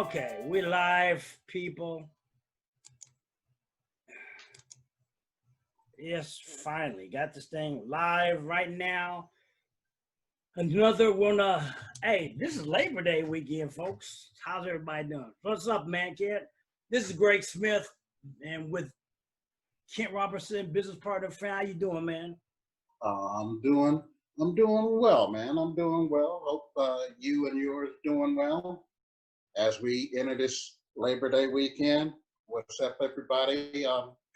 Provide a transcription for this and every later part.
Okay, we live, people. Yes, finally got this thing live right now. Another one. Hey, this is Labor Day weekend, folks. How's everybody doing? What's up, man, kid? This is Greg Smith, and with Kent Robertson, business partner friend. How you doing, man? I'm doing well, man. I'm doing well. Hope you and yours doing well as we enter this Labor Day weekend. What's up, everybody?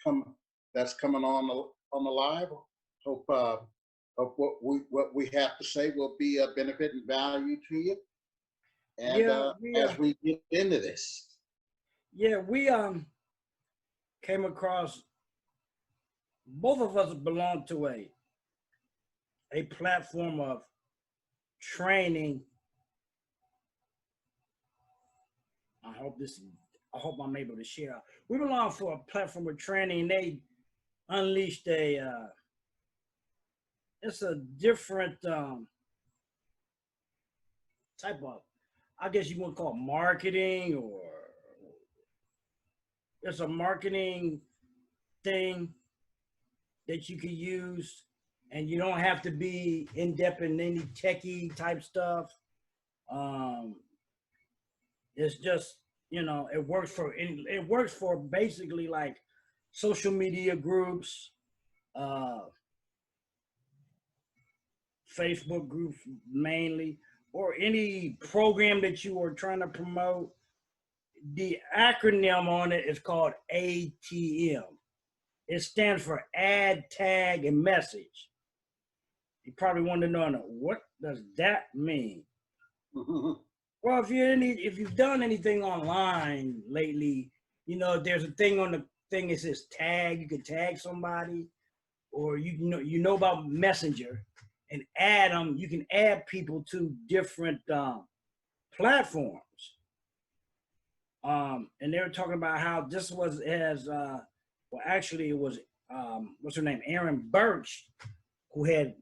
Come that's coming on the live. Hope hope what we have to say will be a benefit and value to you. And Yeah, we as we get into this, yeah we came across. Both of us belong to a platform of training. I hope this. I hope I'm able to share. We belong for a platform of training. They unleashed a. It's a different type of. I guess you would call it marketing, or it's a marketing thing that you can use, and you don't have to be in depth in any techie type stuff. Um, it's just it works for basically like social media groups, uh, Facebook groups mainly, or any program that you are trying to promote. The acronym on it is called ATM. It stands for add, tag, and message. You probably want to know, what does that mean? Well, if you've done anything online lately, there's a thing on the thing that says tag. You can tag somebody, or you know about Messenger, and add them. You can add people to different platforms. And they were talking about how this was as well. Actually, it was what's her name, Aaron Birch, who had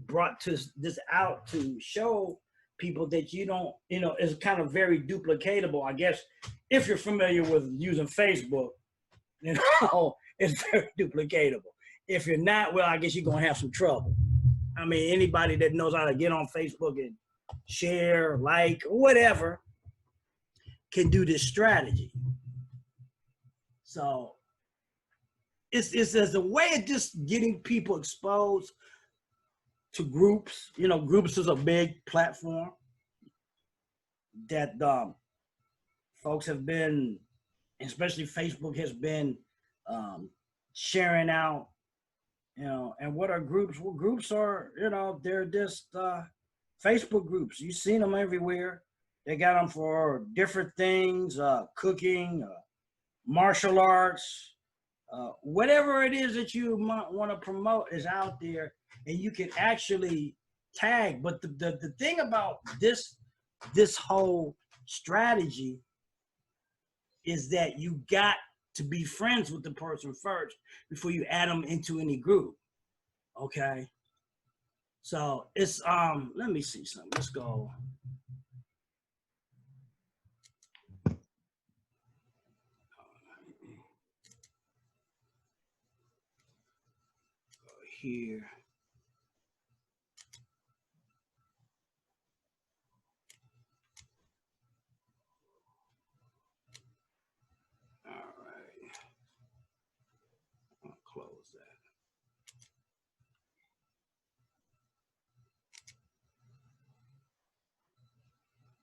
brought this out to show people that it's kind of very duplicatable. I guess if you're familiar with using Facebook, it's very duplicatable. If you're not, well, I guess you're gonna have some trouble. I mean, anybody that knows how to get on Facebook and share, like, whatever, can do this strategy. So it's as a way of just getting people exposed to groups. Groups is a big platform that folks have been, especially Facebook has been sharing out. And what are groups? Well, groups are, they're just Facebook groups. You've seen them everywhere. They got them for different things, cooking, martial arts, whatever it is that you might want to promote is out there, and you can actually tag. But the thing about this whole strategy is that you got to be friends with the person first before you add them into any group. Okay. So it's let me see something. Let's go. Here. All right. I'll close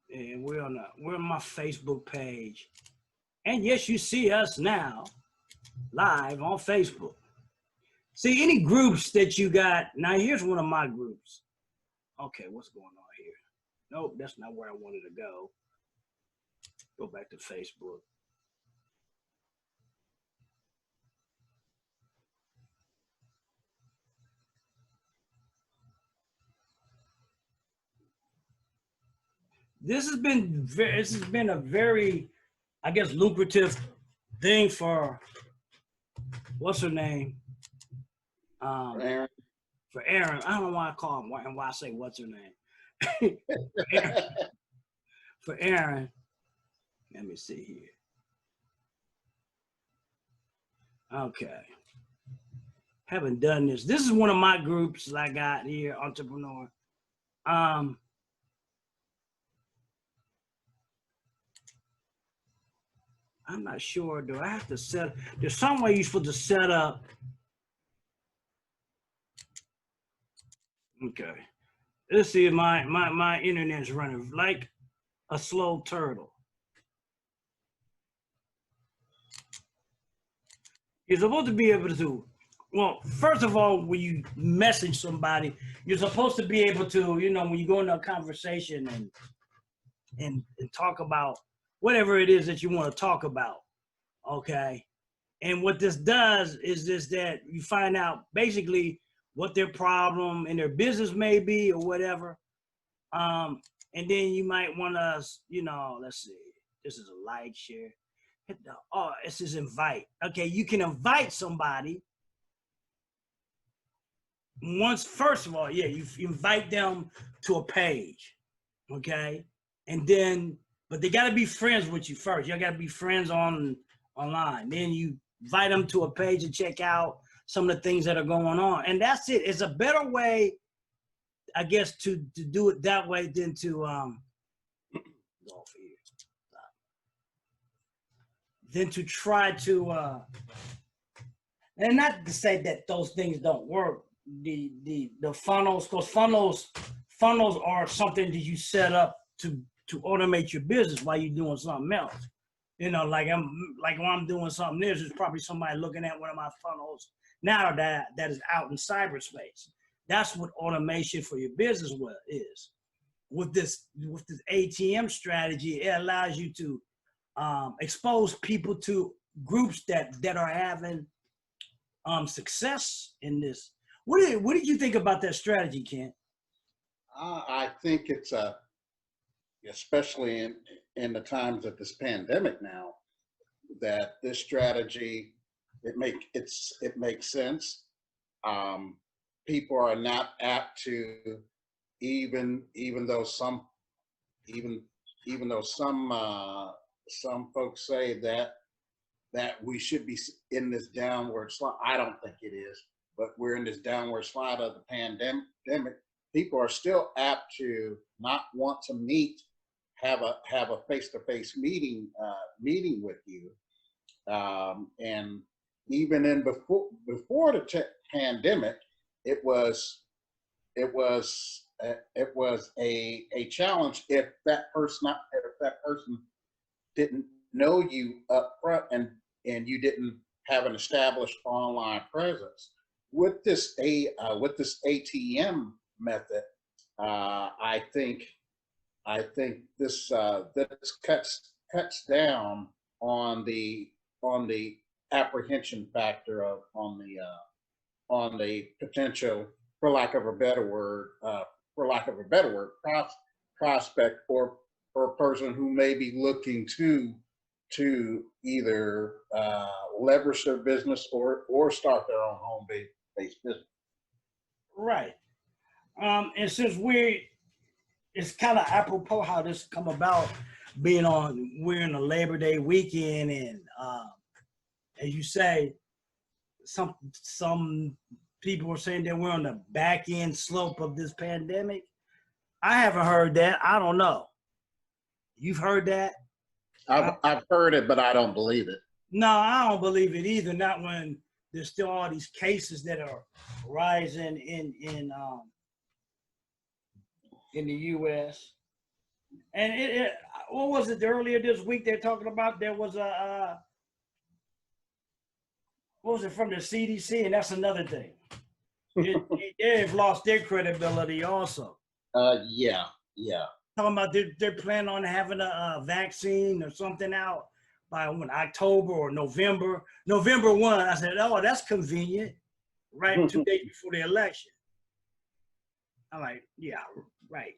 that. And we're on my Facebook page. And yes, you see us now live on Facebook. See any groups that you got. Now here's one of my groups. Okay, what's going on here? Nope, that's not where I wanted to go. Go back to Facebook. This has been a very, I guess, lucrative thing for what's her name? Aaron. For Aaron. I don't know why I call him and why I say what's her name. For Aaron. Let me see here. Okay. Haven't done this. This is one of my groups I got here, Entrepreneur. I'm not sure. Do I have to set? There's some way you're supposed to set up. Okay. Let's see. My internet's running like a slow turtle. You're supposed to be able to. Well, first of all, when you message somebody, you're supposed to be able to, you know, when you go into a conversation and talk about whatever it is that you want to talk about, okay? And what this does is this, that you find out basically what their problem in their business may be or whatever. And then you might want to, you know, let's see, this is a like, share. Oh, it says invite. Okay, you can invite somebody. Once, first of all, yeah, you invite them to a page, okay? And then, but they gotta be friends with you first. You gotta be friends online. Then you invite them to a page and check out some of the things that are going on. And that's it. It's a better way, I guess, to do it that way than to, go off here. Than to try to, and not to say that those things don't work. The funnels, because funnels are something that you set up to automate your business while you're doing something else. You know, like when I'm doing something, there's probably somebody looking at one of my funnels now that is out in cyberspace. That's what automation for your business is. With this ATM strategy, it allows you to expose people to groups that are having success in this. What did you think about that strategy, Kent? I think it's especially in the times of this pandemic now, that this strategy it makes sense. People are not apt to even though some folks say that we should be in this downward slide. I don't think it is, but we're in this downward slide of the pandemic. People are still apt to not want to have a face-to-face meeting with you, and even before the pandemic, it was a challenge if that person didn't know you up front and you didn't have an established online presence. With this ATM method, I think this cuts down on the apprehension factor on the potential, for lack of a better word, prospect or person who may be looking to either leverage their business or start their own home-based business. Right. And since it's kind of apropos how this come about, we're in a Labor Day weekend, and as you say, some people are saying that we're on the back end slope of this pandemic. I haven't heard that. I don't know. You've heard that? I've heard it, but I don't believe it. No, I don't believe it either. Not when there's still all these cases that are rising in the U.S. And what was it earlier this week? They're talking about there was what was it from the CDC, and that's another thing. They've lost their credibility also. Yeah. Talking about they're planning on having a vaccine or something out by October or November. November 1. I said, oh, that's convenient. Right 2 days before the election. I'm like, yeah, right.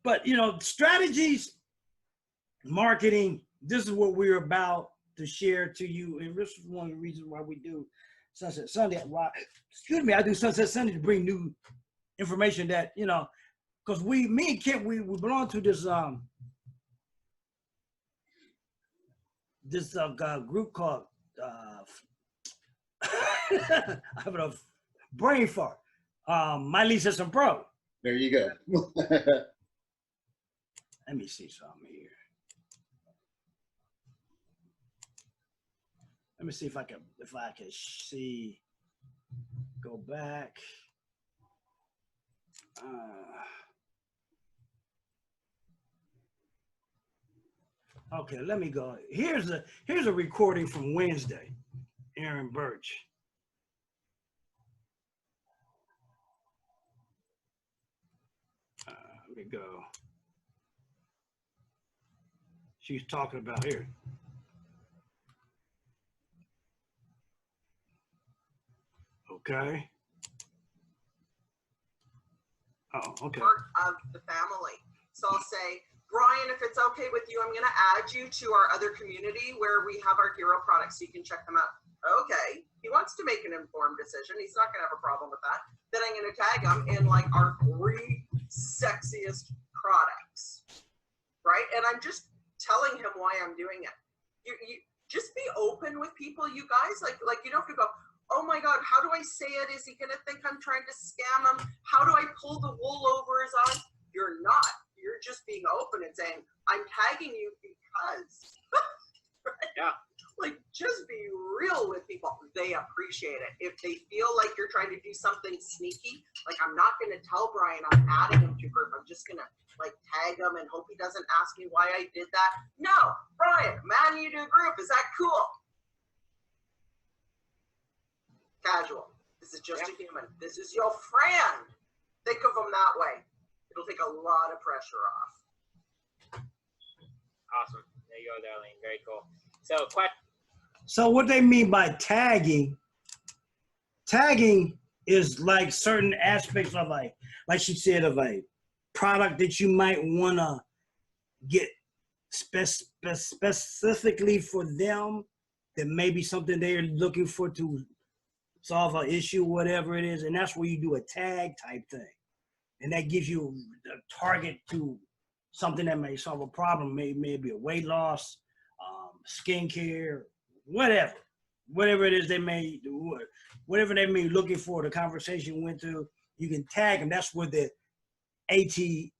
But, you know, strategies, marketing, this is what we're about to share to you. And this is one of the reasons why we do Sunset Sunday. I do Sunset Sunday to bring new information that, you know, because me and Kent, we belong to this this group called I have a brain fart. My Lee System Pro. There you go. Let me see something here. Let me see if I can see. Go back. Okay, let me go. Here's a recording from Wednesday. Aaron Birch. Let me go. She's talking about here. Okay. Oh, okay. Part of the family. So I'll say, Brian, if it's okay with you, I'm going to add you to our other community where we have our hero products so you can check them out. Okay. He wants to make an informed decision. He's not going to have a problem with that. Then I'm going to tag him in like our 3 sexiest products. Right. And I'm just telling him why I'm doing it. You just be open with people, you guys. Like you don't have to go, oh my God, how do I say it? Is he going to think I'm trying to scam him? How do I pull the wool over his eyes? You're not. You're just being open and saying, I'm tagging you because. Right? Yeah. Like, just be real with people. They appreciate it. If they feel like you're trying to do something sneaky, like I'm not going to tell Brian I'm adding him to group. I'm just going to like tag him and hope he doesn't ask me why I did that. No, Brian, man, you do a group. Is that cool? Casual. This is just a human. This is your friend. Think of them that way. It'll take a lot of pressure off. Awesome. There you go, Darlene. Very cool. So what they mean by tagging is like certain aspects of like she said, of a product that you might want to get specifically for them, that may be something they're looking for to solve an issue, whatever it is. And that's where you do a tag type thing. And that gives you a target to something that may solve a problem, maybe a weight loss, skincare, whatever it is they may do, whatever they may be looking for, the conversation went through, you can tag them. That's what the ATM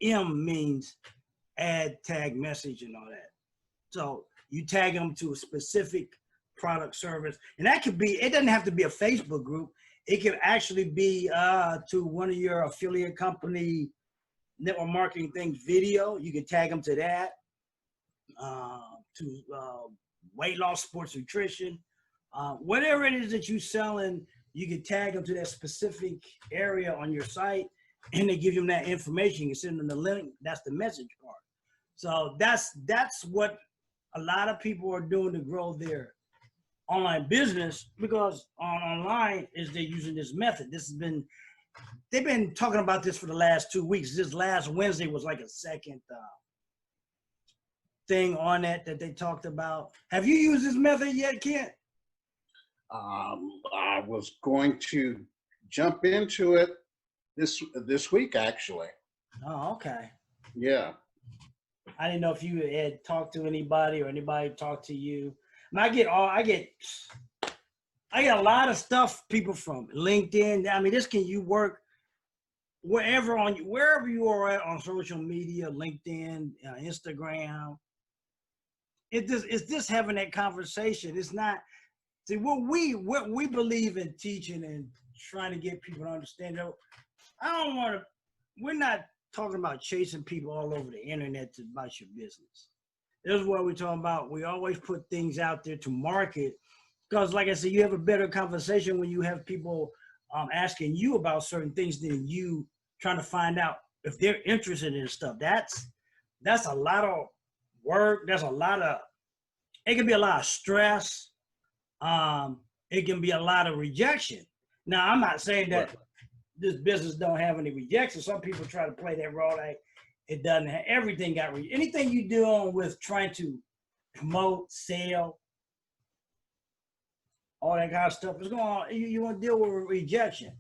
means, add, tag, message, and all that. So you tag them to a specific product, service, and that could be, it doesn't have to be a Facebook group. It could actually be to one of your affiliate company network marketing things video. You can tag them to that, to weight loss, sports nutrition, whatever it is that you're selling, you can tag them to that specific area on your site, and they give them that information. You send them the link. That's the message part. So that's what a lot of people are doing to grow their online business, because online is they're using this method. They've been talking about this for the last 2 weeks. This last Wednesday was like a second thing on that they talked about. Have you used this method yet, Kent? I was going to jump into it this week, actually. Oh, okay. Yeah. I didn't know if you had talked to anybody or anybody talked to you. And I get a lot of stuff, people from LinkedIn. I mean, you work wherever you are at on social media, LinkedIn, Instagram. It's just having that conversation. It's not, see, what we believe in teaching and trying to get people to understand. We're not talking about chasing people all over the internet about your business. This is what we're talking about. We always put things out there to market, because like I said, you have a better conversation when you have people asking you about certain things than you trying to find out if they're interested in stuff. That's a lot of work. It can be a lot of stress. It can be a lot of rejection. Now, I'm not saying that this business don't have any rejection. Some people try to play that role like it doesn't have, everything got anything you do on with trying to promote, sell, all that kind of stuff is going on. You want to deal with rejection.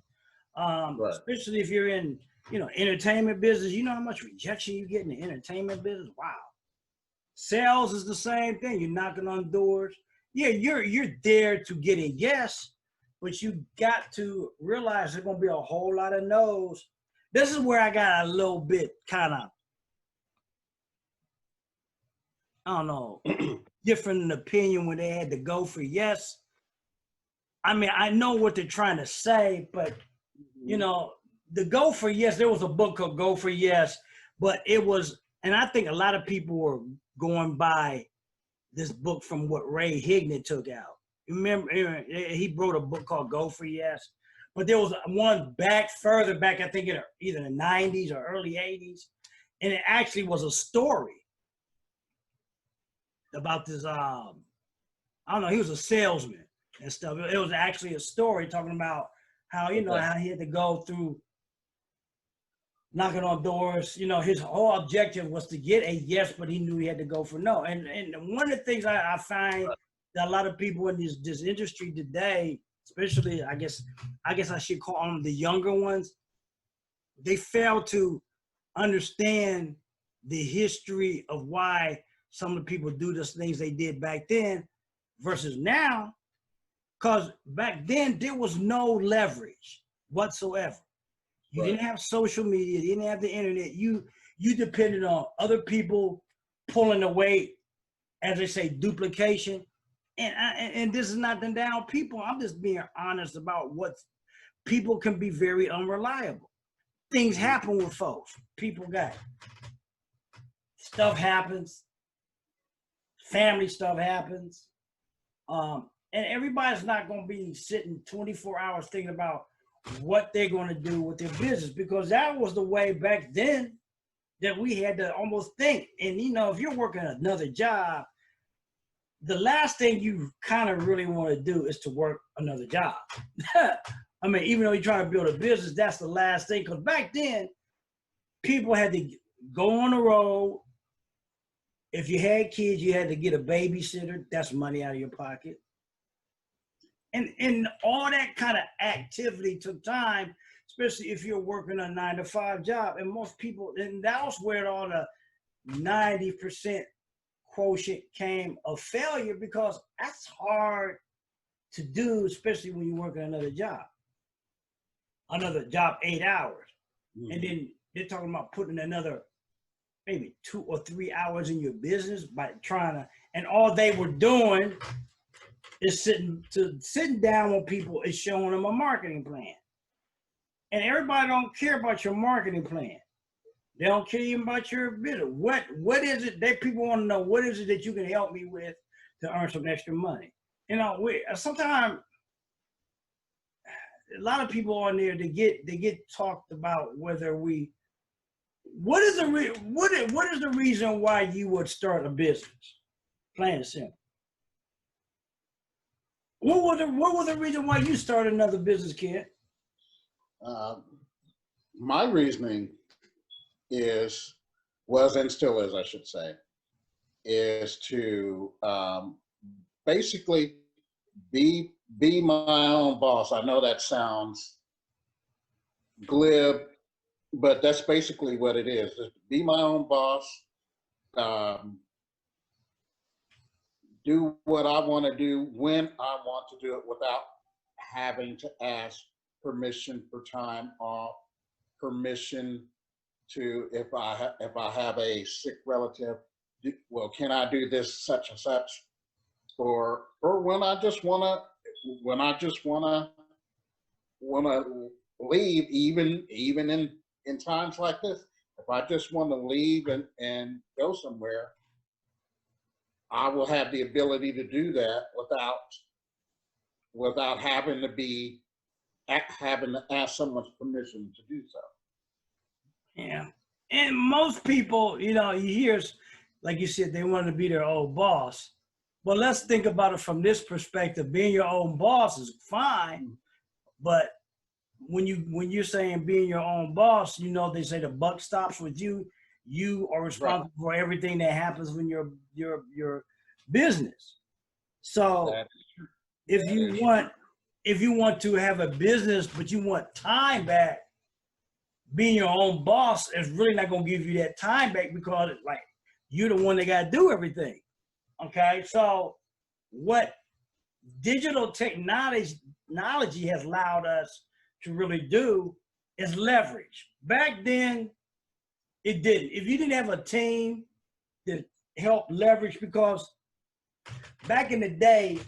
Especially if you're in, entertainment business. You know how much rejection you get in the entertainment business? Wow. Sales is the same thing. You're knocking on doors. Yeah, you're there to get a yes, but you got to realize there's gonna be a whole lot of no's. This is where I got a little bit kind of, I don't know, different opinion when they had to go for yes. I mean, I know what they're trying to say, but you know, the go for yes, there was a book called Go for Yes, but it was, and I think a lot of people were going by this book from what Ray Hignett took out. You remember, he wrote a book called Go for Yes, but there was one back further back, I think in either the 90s or early 80s, and it actually was a story about this, I don't know, he was a salesman and stuff. It was actually a story talking about how, you know, how he had to go through knocking on doors. You know, his whole objective was to get a yes, but he knew he had to go for no. And one of the things I find that a lot of people in this industry today, especially, I guess I should call them the younger ones, they fail to understand the history of why some of the people do the things they did back then versus now. Because back then, there was no leverage whatsoever. You didn't have social media. You didn't have the internet. You depended on other people pulling the weight, as they say, duplication. And this is not them down people. I'm just being honest about what people can be very unreliable. Things happen with folks. People got stuff happens. Family stuff happens. And everybody's not going to be sitting 24 hours thinking about what they're going to do with their business, because that was the way back then that we had to almost think. And, you know, if you're working another job, the last thing you kind of really want to do is to work another job. I mean, even though you're trying to build a business, that's the last thing. Because back then, people had to go on the road. If you had kids, you had to get a babysitter. That's money out of your pocket. And all that kind of activity took time, especially if you're working a 9-to-5 job. And most people, and that was where all the 90% quotient came of failure, because that's hard to do, especially when you're working another job 8 hours. Mm-hmm. And then they're talking about putting another maybe 2 or 3 hours in your business by trying to, and all they were doing is sitting down with people is showing them a marketing plan. And everybody don't care about your marketing plan. They don't care even about your business. What is it that people want to know? What is it that you can help me with to earn some extra money? You know, sometimes a lot of people on there, they get talked about whether we. What is the reason why you would start a business? Plain and simple. What was the reason why you started another business, kid? My reasoning was and still is, I should say, is to basically be my own boss. I know that sounds glib, but that's basically what it is. Just be my own boss. Do what I want to do when I want to do it without having to ask permission for time off, permission to, if I have a sick relative, well, can I do this such and such, or when I just wanna leave, even in times like this, if I just want to leave and go somewhere, I will have the ability to do that without having to ask someone's permission to do so. Yeah. And most people, you know, you hear, like you said, they want to be their own boss. But let's think about it from this perspective. Being your own boss is fine, but when you're saying being your own boss, you know, they say the buck stops with you. You are responsible for everything that happens when your business. So if you want to have a business, but you want time back, being your own boss is really not going to give you that time back, because like you're the one that got to do everything. Okay, so what digital technology has allowed us to really do is leverage. Back then, it didn't. If you didn't have a team that helped leverage, because back in the day,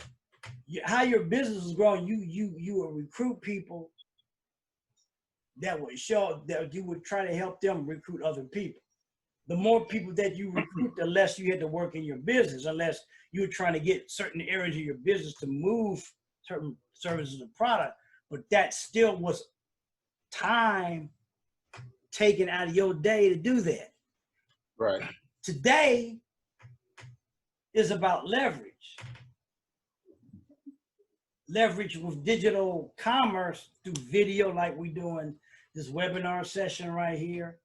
how your business was growing, you would recruit people that would show that you would try to help them recruit other people. The more people that you recruit, the less you had to work in your business, unless you were trying to get certain areas of your business to move certain services and product. But that still was time taken out of your day to do that. Right. Today is about leverage. Leverage with digital commerce through video, like we're doing this webinar session right here.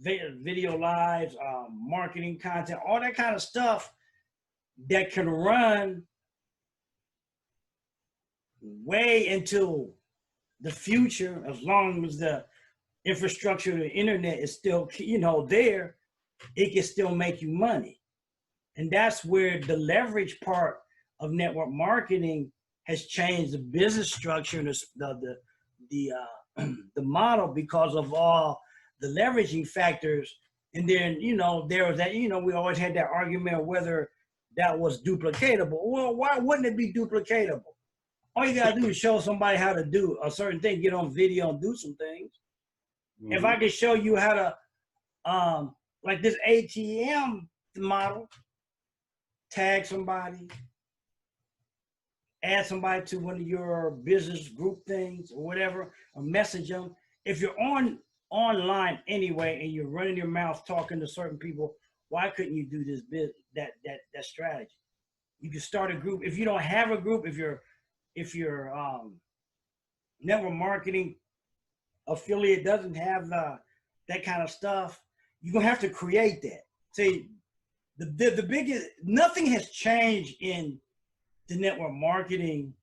Video lives, marketing content, all that kind of stuff that can run way into the future, as long as the infrastructure of the internet is still, there, it can still make you money. And that's where the leverage part of network marketing has changed the business structure and the model, because of all the leveraging factors. And then, there was that, we always had that argument of whether that was duplicatable. Well, why wouldn't it be duplicatable? All you gotta do is show somebody how to do a certain thing, get on video and do some things. Mm-hmm. If I could show you how to, like this ATM model, tag somebody, add somebody to one of your business group things or whatever, or message them. If you're online anyway and you're running your mouth talking to certain people, why couldn't you do this that strategy? You can start a group. If you don't have a group, if your network marketing affiliate doesn't have that kind of stuff, you're gonna have to create that. See, the biggest, nothing has changed in the network marketing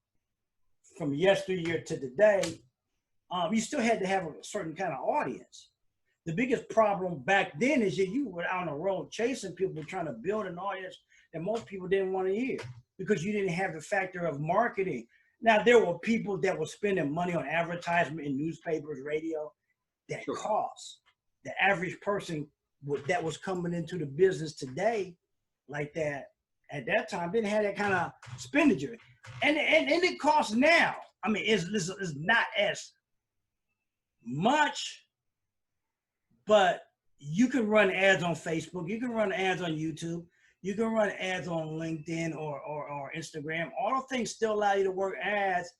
from yesteryear to today. You still had to have a certain kind of audience. The biggest problem back then is that you were out on the road chasing people, trying to build an audience that most people didn't want to hear, because you didn't have the factor of marketing. Now, there were people that were spending money on advertisement in newspapers, radio, that cost. The average person that was coming into the business today like that, at that time, didn't have that kind of expenditure. And it costs now. I mean, it's not as much, but you can run ads on Facebook, you can run ads on YouTube, you can run ads on LinkedIn or Instagram. All things still allow you to work ads.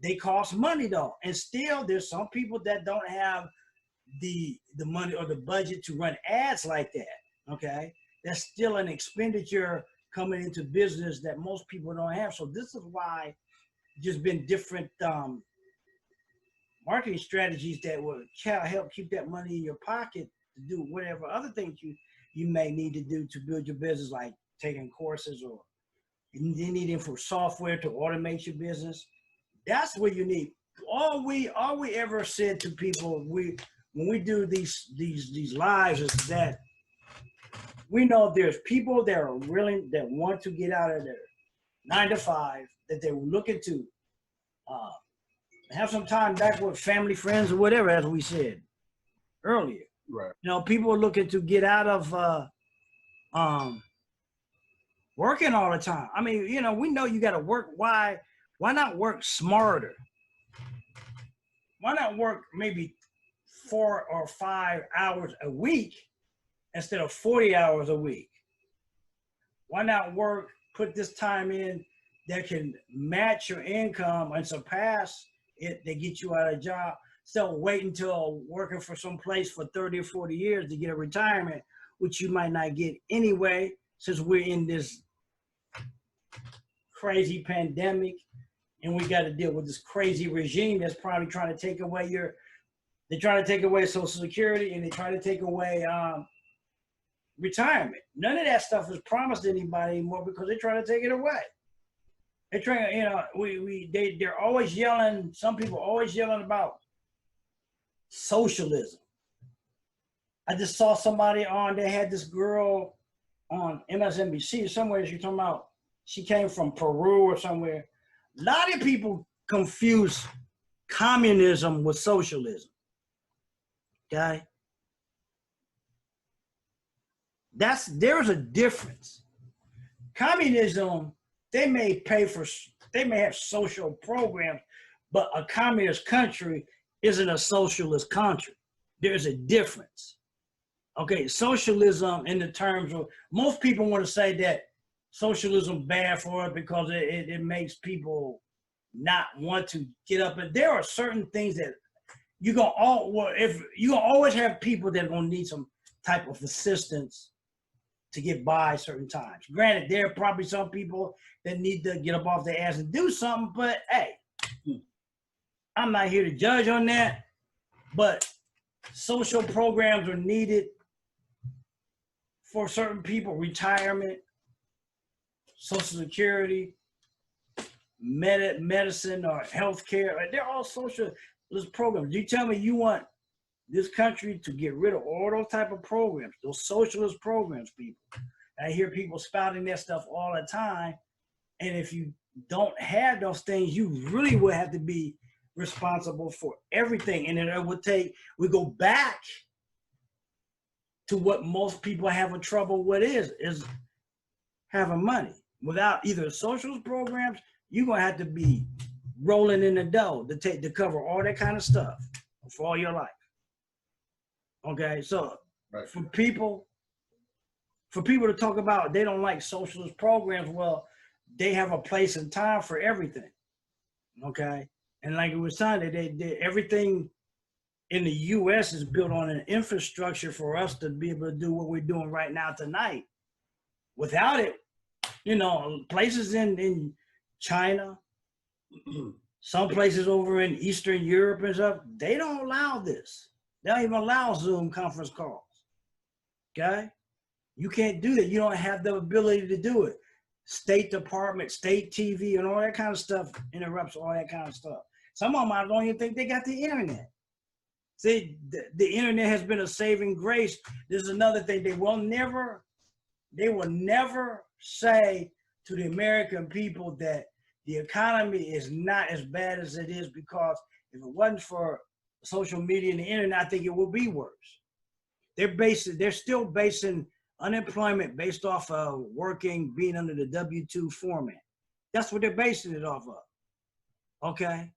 They cost money though. And still there's some people that don't have the money or the budget to run ads like that. Okay. That's still an expenditure coming into business that most people don't have. So this is why just been different marketing strategies that will help keep that money in your pocket to do whatever other things you may need to do to build your business, like taking courses, or you need for software to automate your business. That's what you need. All we ever said to people, when we do these lives, is that we know there's people that are willing, that want to get out of their 9 to 5, that they're looking to have some time back with family, friends, or whatever, as we said earlier. Right. People are looking to get out of working all the time. I mean, we know you got to work. Why not work smarter? Why not work maybe 4 or 5 hours a week instead of 40 hours a week? Why not put this time in that can match your income and surpass it, they get you out of a job? So wait until working for some place for 30 or 40 years to get a retirement, which you might not get anyway, since we're in this crazy pandemic and we got to deal with this crazy regime that's probably trying to take away they're trying to take away Social Security, and they try to take away retirement. None of that stuff is promised to anybody anymore because they're trying to take it away. They're trying, they're always yelling. Some people are always yelling about socialism. I just saw somebody on, they had this girl on MSNBC somewhere, she talking about, she came from Peru or somewhere. A lot of people confuse communism with socialism, okay? There's a difference. Communism, they may have social programs, but a communist country isn't a socialist country. There's a difference. Okay, socialism in the terms of, most people want to say that socialism bad for it because it makes people not want to get up. And there are certain things that you're gonna always have people that are gonna need some type of assistance to get by certain times. Granted, there are probably some people that need to get up off their ass and do something, but hey, I'm not here to judge on that. But social programs are needed for certain people, retirement, Social Security, medicine or healthcare. They're all socialist programs. You tell me you want this country to get rid of all those type of programs, those socialist programs, people. I hear people spouting that stuff all the time. And if you don't have those things, you really will have to be responsible for everything. And then we go back to what most people having trouble with is having money. Without either socialist programs, you're gonna have to be rolling in the dough to cover all that kind of stuff for all your life. Okay, so Right. for people to talk about they don't like socialist programs, well, they have a place and time for everything. Okay, and like it was saying, they everything in the U.S. is built on an infrastructure for us to be able to do what we're doing right now tonight. Without it, places in China, some places over in Eastern Europe and stuff, they don't allow this. They don't even allow Zoom conference calls, okay? You can't do that. You don't have the ability to do it. State Department, state TV, and all that kind of stuff interrupts all that kind of stuff. Some of them, I don't even think they got the internet. See, the internet has been a saving grace. This is another thing. They will never say to the American people that the economy is not as bad as it is, because if it wasn't for social media and the internet, I think it would be worse. They're still basing unemployment based off of being under the W-2 format. That's what they're basing it off of. Okay.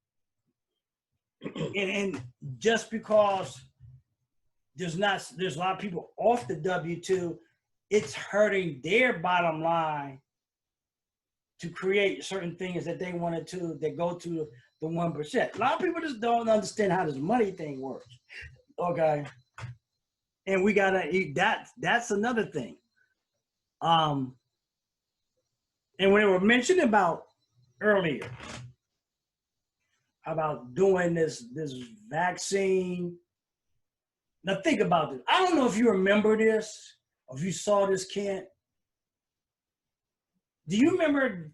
And just because there's a lot of people off the W-2, it's hurting their bottom line to create certain things that they wanted to, that go to the 1%. A lot of people just don't understand how this money thing works. Okay. And we gotta eat that. That's another thing. And when they were mentioning about earlier about doing this vaccine. Now think about this. I don't know if you remember this, or if you saw this, Kent. Do you remember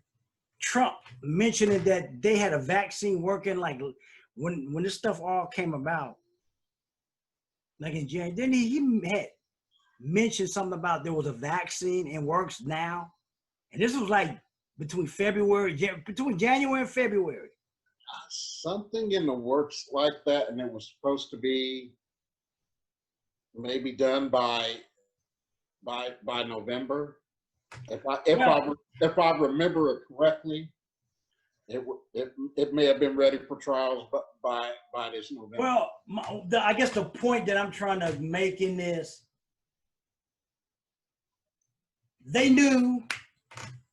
Trump mentioning that they had a vaccine working, like when this stuff all came about, like in January? Then he had mentioned something about there was a vaccine and works now. And this was like between January and February. Something in the works like that, and it was supposed to be maybe done by November. If I remember it correctly, it may have been ready for trials by this November. Well, I guess the point that I'm trying to make in this, they knew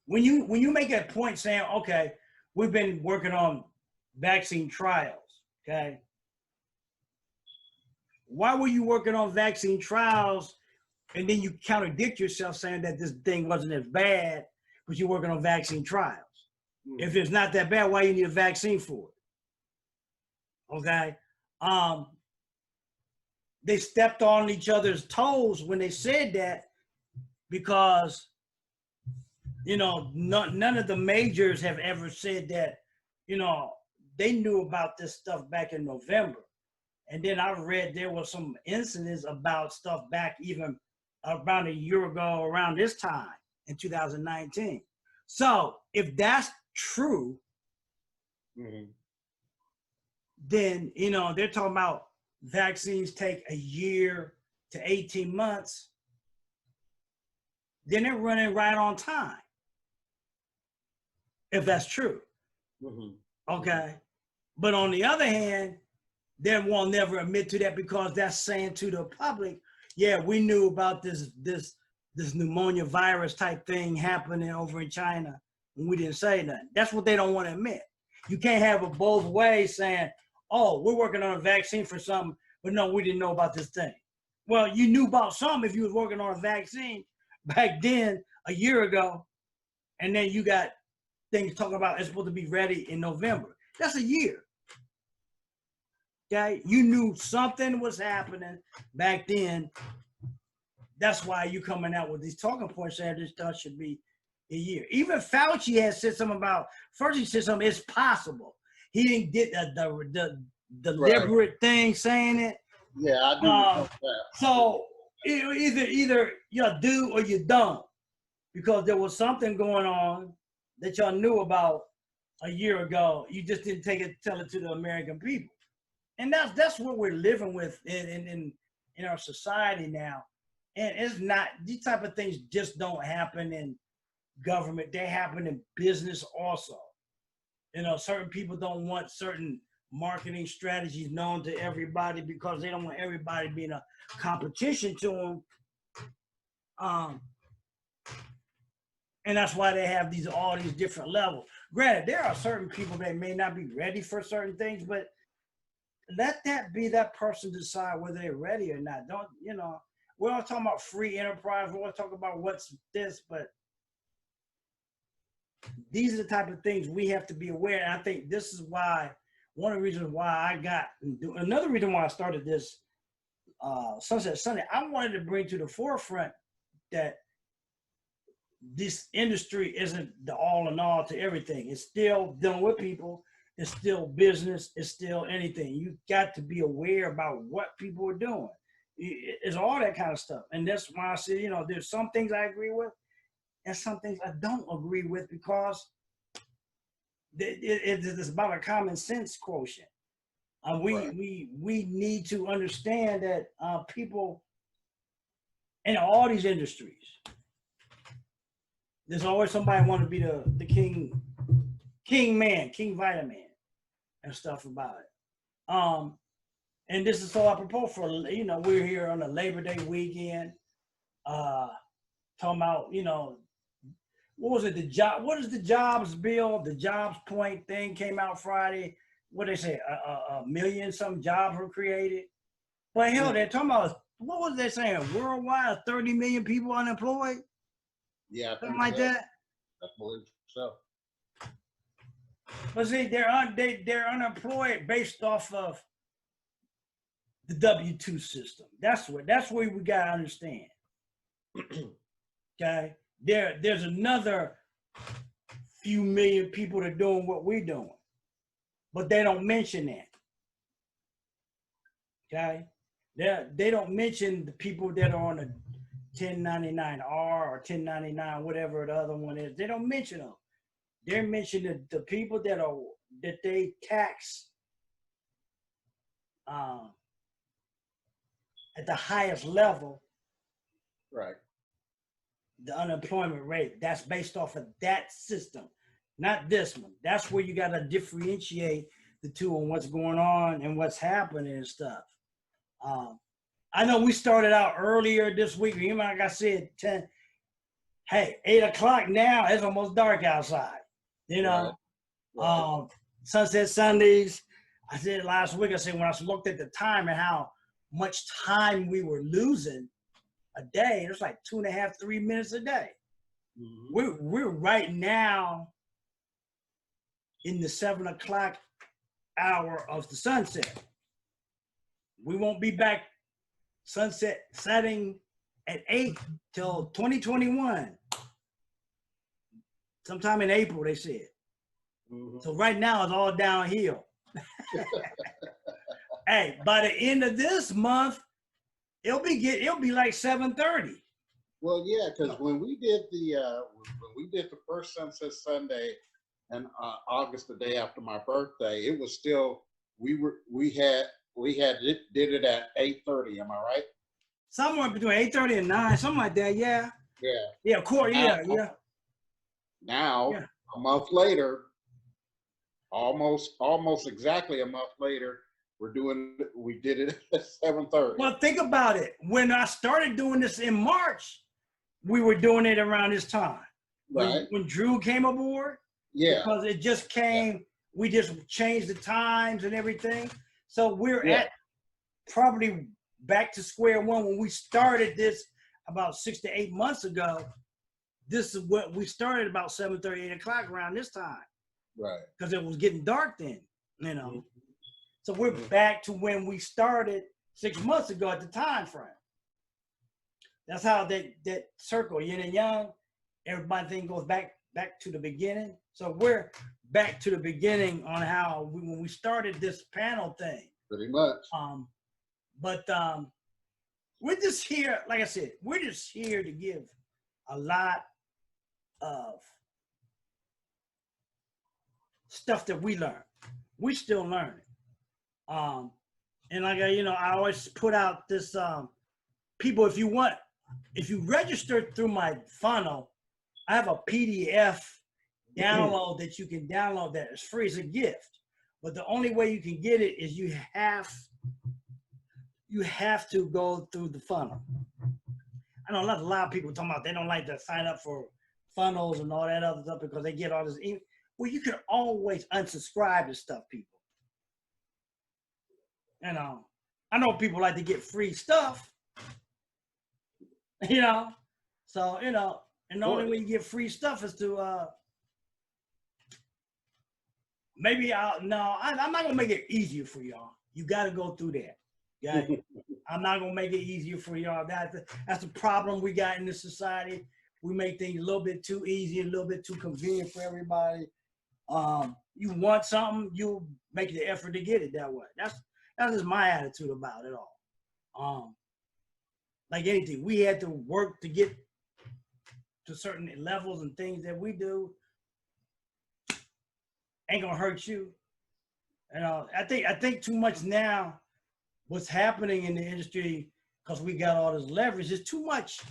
when you make that point saying, okay, we've been working on vaccine trials, okay? Why were you working on vaccine trials and then you contradict yourself saying that this thing wasn't as bad, but you're working on vaccine trials? If it's not that bad, why you need a vaccine for it? Okay? They stepped on each other's toes when they said that, because none of the majors have ever said that, they knew about this stuff back in November. And then I read there was some incidents about stuff back even around a year ago, around this time in 2019. So if that's true, Mhm. then, you know, they're talking about vaccines take a year to 18 months. Then they're running right on time. If that's true. Mhm. Okay. But on the other hand, they won't never admit to that because that's saying to the public, yeah, we knew about this pneumonia virus type thing happening over in China and we didn't say nothing. That's what they don't want to admit. You can't have it both ways saying, oh, we're working on a vaccine for something, but no, we didn't know about this thing. Well, you knew about something if you was working on a vaccine back then a year ago, and then you got things talking about it's supposed to be ready in November. That's a year. Okay, you knew something was happening back then. That's why you coming out with these talking points saying this stuff should be a year. Even Fauci has said something about, first he said something, it's possible. He didn't get the deliberate thing saying it. Yeah, I do know that. So either you do or you don't, because there was something going on that y'all knew about a year ago. You just didn't tell it to the American people. And that's what we're living with in our society now. And it's not, these type of things just don't happen in government. They happen in business also. You know, certain people don't want certain marketing strategies known to everybody because they don't want everybody being a competition to them. And that's why they have all these different levels. Granted, there are certain people that may not be ready for certain things, but let that be that person decide whether they're ready or not. Don't, you know, we're all talking about free enterprise. We're all talking about what's this, but these are the type of things we have to be aware. And I think this is why, one of the reasons why another reason why I started this Sunset Sunday, I wanted to bring to the forefront that this industry isn't the all in all to everything. It's still dealing with people. It's still business. It's still anything. You got to be aware about what people are doing. It's all that kind of stuff. And that's why I say, you know, there's some things I agree with and some things I don't agree with because it's about a common sense quotient. We need to understand that people in all these industries, there's always somebody want to be the king vitamin and stuff about it. And this is so apropos for, you know, we're here on a Labor Day weekend, talking about, you know, what is the jobs bill? The jobs point thing came out Friday. What they say, a million some jobs were created. But hell, they're talking about, what was they saying? Worldwide, 30 million people unemployed? Yeah, Something like that. I believe so. But see, they're unemployed based off of the W-2 system. That's where we gotta understand. Okay, there's another few million people that are doing what we're doing, but they don't mention that. Okay, they don't mention the people that are on a 1099R or 1099, whatever the other one is. They don't mention them. They're mentioning the people that they tax at the highest level. Right. The unemployment rate, that's based off of that system, not this one. That's where you got to differentiate the two on what's going on and what's happening and stuff. I know we started out earlier this week. You know, like I said, 8 o'clock now, it's almost dark outside. You know, Right. Sunset Sundays. I said last week, I said when I looked at the time and how much time we were losing a day, it was like 2.5, 3 minutes a day. Mm-hmm. We're right now in the 7 o'clock hour of the sunset. We won't be back sunset setting at 8 till 2021. Sometime in April, they said. Mm-hmm. So right now it's all downhill. Hey, by the end of this month, it'll be like 7:30. Well, yeah, because when we did the first Sunset Sunday in August, the day after my birthday, it was still did it at 8:30. Am I right? Somewhere between 8:30 and 9, something like that. Yeah. Yeah. Yeah, of course. Yeah, yeah. Now, Yeah. a month later, almost exactly a month later, we did it at 7:30. Well, think about it. When I started doing this in March, we were doing it around this time. Right. When Drew came aboard, Yeah. because it just came, we just changed the times and everything. So we're Yeah. at probably back to square one. When we started this about 6 to 8 months ago, this is what we started about 7:30, 8 o'clock around this time, Right. because it was getting dark then, you know. Mhm. So we're back to when we started 6 months ago at the time frame. That's how that circle, yin and yang, everybody thing goes back to the beginning. So we're back to the beginning on how when we started this panel thing. Pretty much. But we're just here, like I said, we're just here to give a lot of stuff that we learned. We still learning. And like I always put out this people, if you register through my funnel, I have a PDF download that you can download that is free. It's a gift. But the only way you can get it is you have to go through the funnel. I know a lot of people talking about they don't like to sign up for funnels and all that other stuff because they get all this email. Well, you can always unsubscribe to stuff, people. I know people like to get free stuff, so, and the only way you get free stuff is to, I'm not gonna make it easier for y'all. You got to go through that. Yeah, I'm not gonna make it easier for y'all. That's the problem we got in this society. We make things a little bit too easy, a little bit too convenient for everybody. You want something, you make the effort to get it that way. That's just my attitude about it all. Like anything, we had to work to get to certain levels and things that we do. Ain't gonna hurt you. I think too much now. What's happening in the industry, because we got all this leverage, there's too much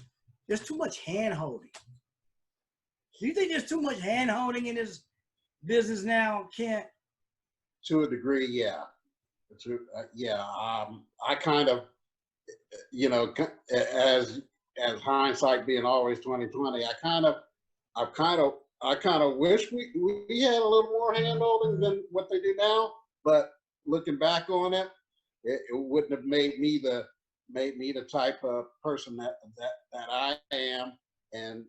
hand holding. Do you think there's too much hand holding in this business now, Kent? To a degree, yeah. I kind of, as hindsight being always 2020, I kind of wish we had a little more hand holding than what they do now. But looking back on it, it wouldn't have made me the type of person that I am, and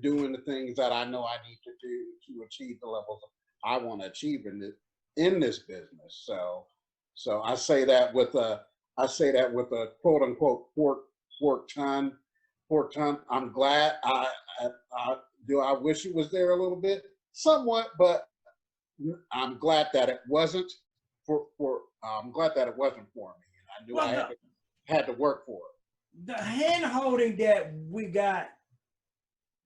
doing the things that I know I need to do to achieve the levels I want to achieve in this business. So I say that with a quote unquote pork ton. I'm glad. I wish it was there a little bit, somewhat, but I'm glad that it wasn't I'm glad that it wasn't for me. I knew I had to work for it. The hand holding that we got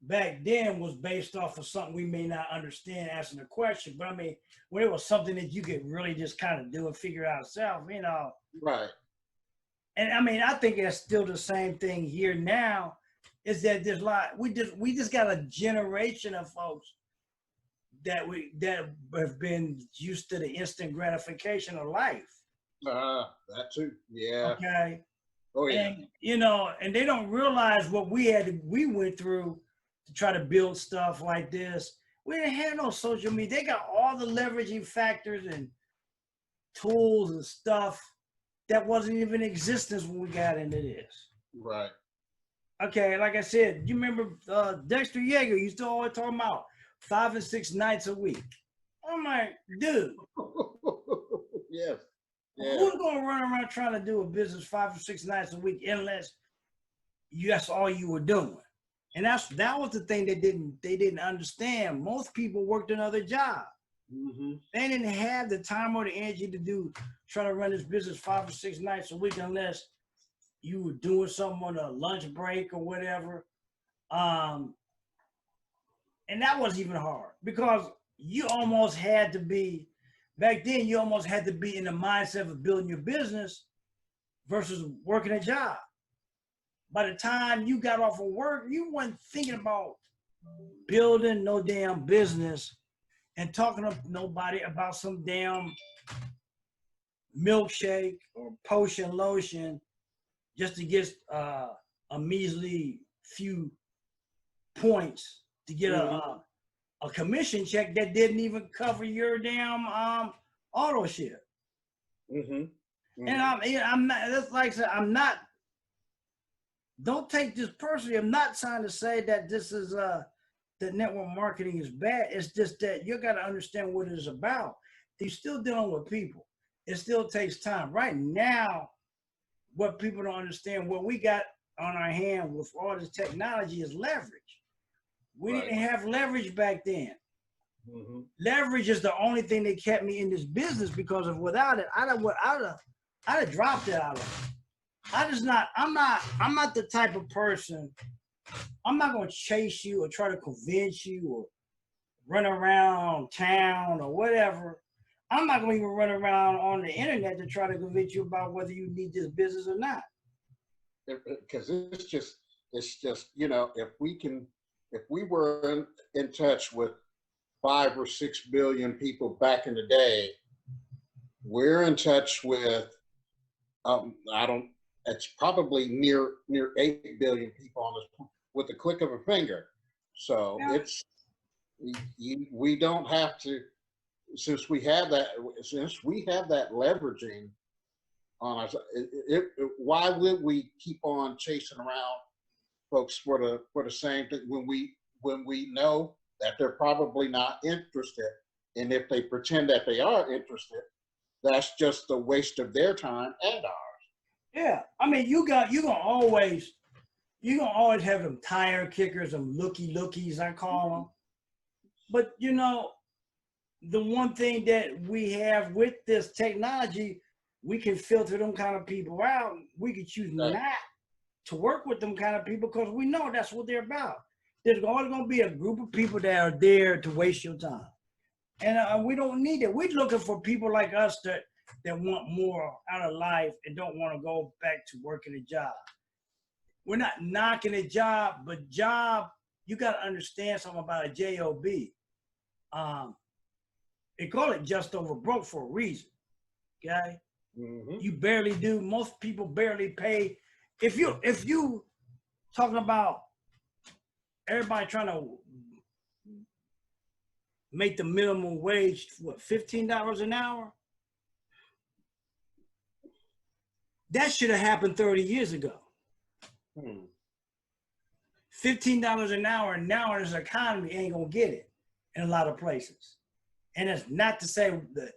back then was based off of something we may not understand asking the question. But I mean, when it was something that you could really just kind of do and figure out yourself, Right. And I mean, I think it's still the same thing here now, is that there's a lot, we just got a generation of folks that have been used to the instant gratification of life. That too. Yeah. Okay. Oh yeah. And and they don't realize what we went through to try to build stuff like this. We didn't have no social media. They got all the leveraging factors and tools and stuff that wasn't even in existence when we got into this. Right. Okay, like I said, you remember Dexter Yeager used to always talk about 5 and 6 nights a week. I'm like, dude. Yes. Yeah. Who's gonna run around trying to do a business 5 or 6 nights a week unless that's all you were doing? And that was the thing they didn't understand. Most people worked another job. Mm-hmm. They didn't have the time or the energy to try to run this business 5 or 6 nights a week unless you were doing something on a lunch break or whatever. And that was even hard because you almost had to be, back then, you almost had to be in the mindset of building your business versus working a job. By the time you got off of work, you weren't thinking about building no damn business and talking to nobody about some damn milkshake or potion lotion just to get a measly few points to get a commission check that didn't even cover your damn auto share. Mm-hmm. Mm-hmm. And I'm not. That's like I said, I'm not. Don't take this personally. I'm not trying to say that this is that network marketing is bad. It's just that you got to understand what it is about. You're still dealing with people. It still takes time. Right now, what people don't understand, what we got on our hand with all this technology is leverage. We didn't have leverage back then. Mm-hmm. Leverage is the only thing that kept me in this business because of without it, I'd have dropped it out of it. I'm not the type of person, I'm not gonna chase you or try to convince you or run around town or whatever. I'm not gonna even run around on the internet to try to convince you about whether you need this business or not. Because it's just, you know, if we were in touch with 5 or 6 billion people back in the day, we're in touch with, it's probably near 8 billion people on this with the click of a finger. So we don't have to, since we have that leveraging on us, why would we keep on chasing around folks for the same thing when we know that they're probably not interested, and if they pretend that they are interested, that's just a waste of their time and ours. Yeah, I mean, you're gonna always have them tire kickers, them lookies, I call them. But you know, the one thing that we have with this technology, we can filter them kind of people out. We can choose not to work with them kind of people because we know that's what they're about. There's always going to be a group of people that are there to waste your time. And we don't need it. We're looking for people like us that want more out of life and don't want to go back to working a job. We're not knocking a job, but job, you got to understand something about a job. They call it just over broke for a reason. Okay, you barely do. Most people barely pay. If you talking about everybody trying to make the minimum wage, what, $15 an hour? That should have happened 30 years ago. $15 an hour now in this economy ain't gonna get it in a lot of places. And it's not to say that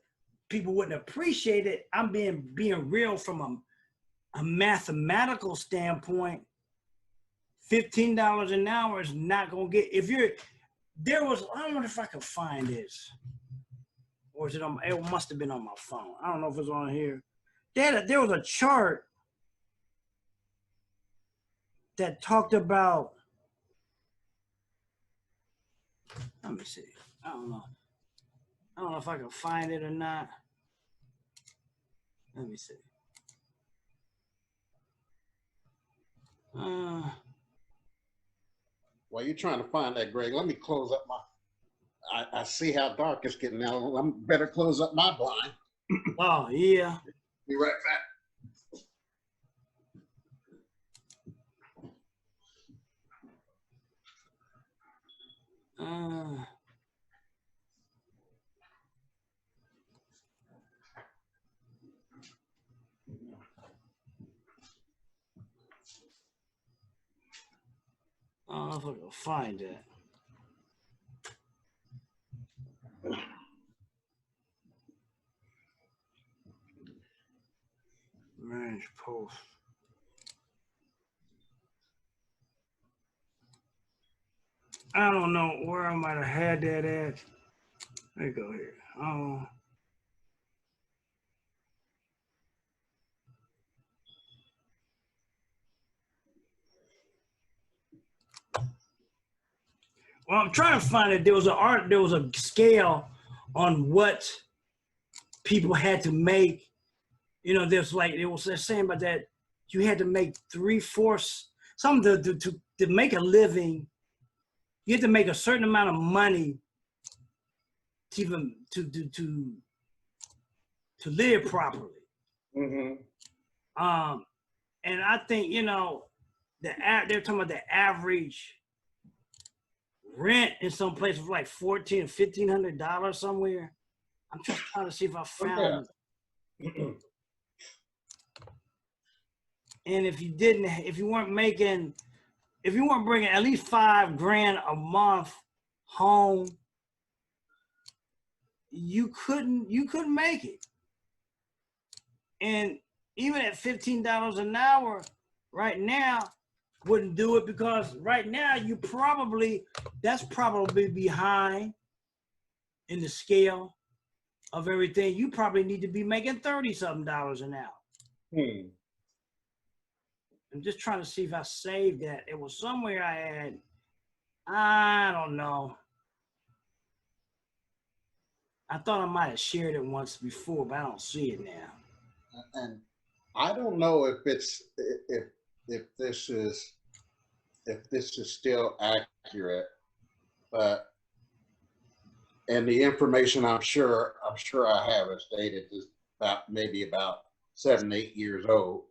people wouldn't appreciate it. I'm being real from a mathematical standpoint. $15 an hour is not gonna get, I don't know if I can find this. Or is it must have been on my phone. I don't know if it's on here. There was a chart that talked about, let me see. I don't know if I can find it or not. Let me see. While you're trying to find that, Greg, let me close up I see how dark it's getting now. I'm better close up my blind. Oh, yeah. Be right back. I don't know if I can find it. Range post. I don't know where I might have had that at. There you go here. Well, I'm trying to find it. There was a scale on what people had to make. You know, there's like they was saying about that you had to make 3/4 something to make a living. You had to make a certain amount of money to even to live properly. Mm-hmm. And I think, you know, they're talking about the average rent in some places was like $1,400 or $1,500 somewhere. I'm just trying to see if I found it. And if you weren't bringing at least $5,000 a month home, you couldn't make it. And even at $15 an hour right now wouldn't do it, because right now that's probably behind in the scale of everything. You probably need to be making $30-something an hour. I'm just trying to see if I saved that. It was somewhere I don't know. I thought I might have shared it once before, but I don't see it now. And I don't know if this is still accurate, but and the information I'm sure I have is dated maybe about 7-8 years old,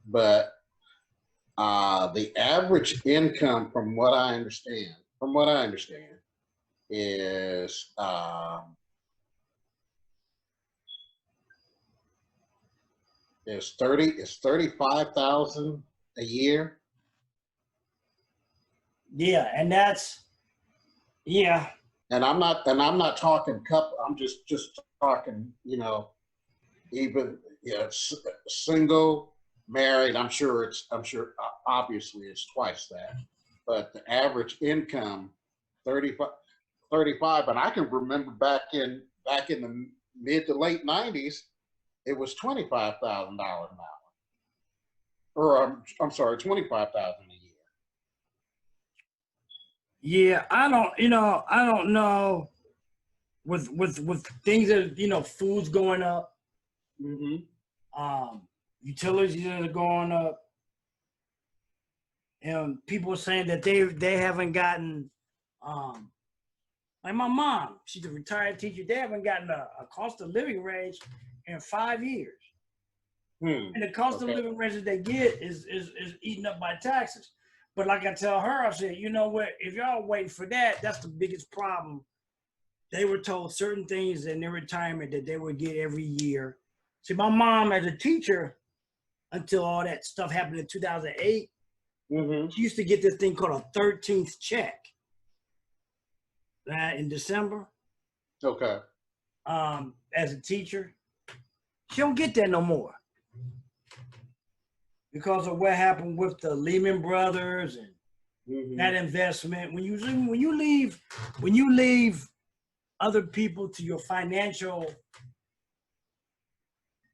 but the average income from what I understand is is 35,000 a year. Yeah, and that's And I'm not talking couple. I'm just talking, you know, even single, married. I'm sure obviously it's twice that, but the average income 35. And I can remember back in the mid to late 90s, it was $25,000 an hour, or I'm sorry, 25,000 a year. Yeah, I don't know with things that, you know, food's going up, utilities are going up, and people are saying that they haven't gotten, like my mom, she's a retired teacher, they haven't gotten a cost of living raise in 5 years. And the cost of living raise that they get is eaten up by taxes. But like I tell her, I said, you know what, if y'all waiting for that, that's the biggest problem. They were told certain things in their retirement that they would get every year. See, my mom as a teacher, until all that stuff happened in 2008, she used to get this thing called a 13th check in December. Okay. As a teacher, she don't get that no more because of what happened with the Lehman Brothers and that investment. When you leave other people to your financial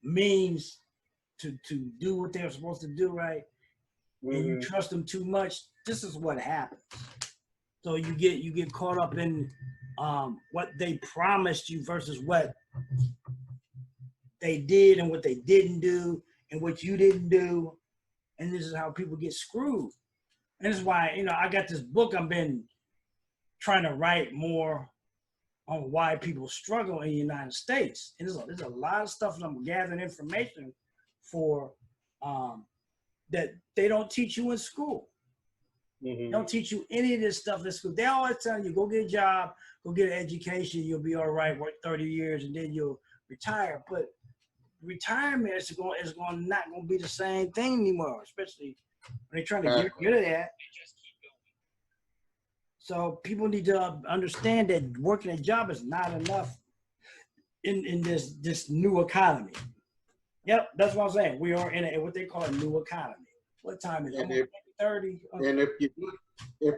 means to do what they're supposed to do, right? And you trust them too much, this is what happens. So you get caught up in what they promised you versus what they did and what they didn't do and what you didn't do. And this is how people get screwed. And this is why, you know, I got this book I've been trying to write more on why people struggle in the United States. And there's a lot of stuff that I'm gathering information for that they don't teach you in school. They don't teach you any of this stuff in school. They always tell you, go get a job, go get an education, you'll be all right, work 30 years, and then you'll retire. But retirement is not going to be the same thing anymore, especially when they're trying to get rid of that. So people need to understand that working a job is not enough in this new economy. Yep, that's what I'm saying. We are in what they call a new economy. What time is it? 30. And if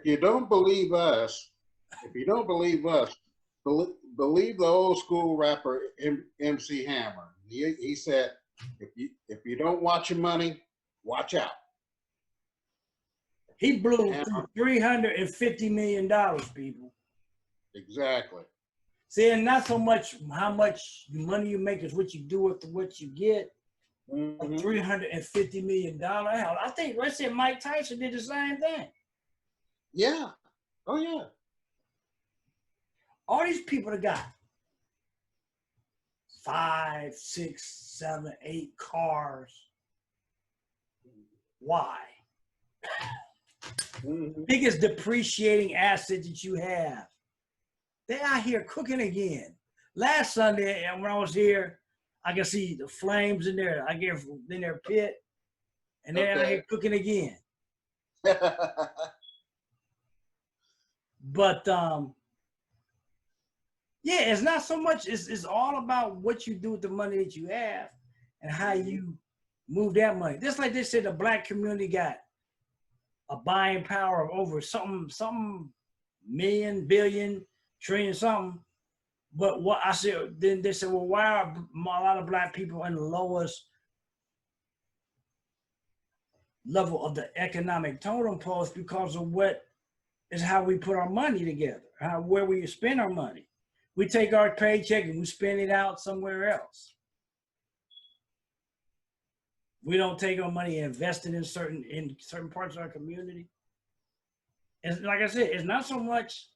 you don't believe us, believe the old school rapper MC Hammer. He said, if you don't watch your money, watch out. He blew Hammer. $350 million, people. Exactly. See, and not so much how much money you make is what you do with what you get. Mhm. $350 million. Hell, I think let's say Mike Tyson did the same thing. Yeah. Oh yeah. All these people that got 5, 6, 7, 8 cars. Why? Mhm. Biggest depreciating asset that you have. They out here cooking again. Last Sunday, when I was here, I could see the flames in there. I guess in their pit, and they're out Okay. here cooking again. But yeah, it's not so much. It's all about what you do with the money that you have and how you move that money. Just like they said, the black community got a buying power of over something million, billion, trillion, something. But what I said, then they said, well, why are a lot of black people in the lowest level of the economic totem pole? Because of what is how we put our money together, where we spend our money. We take our paycheck and we spend it out somewhere else. We don't take our money and invest it in certain parts of our community. And like I said, it's not so much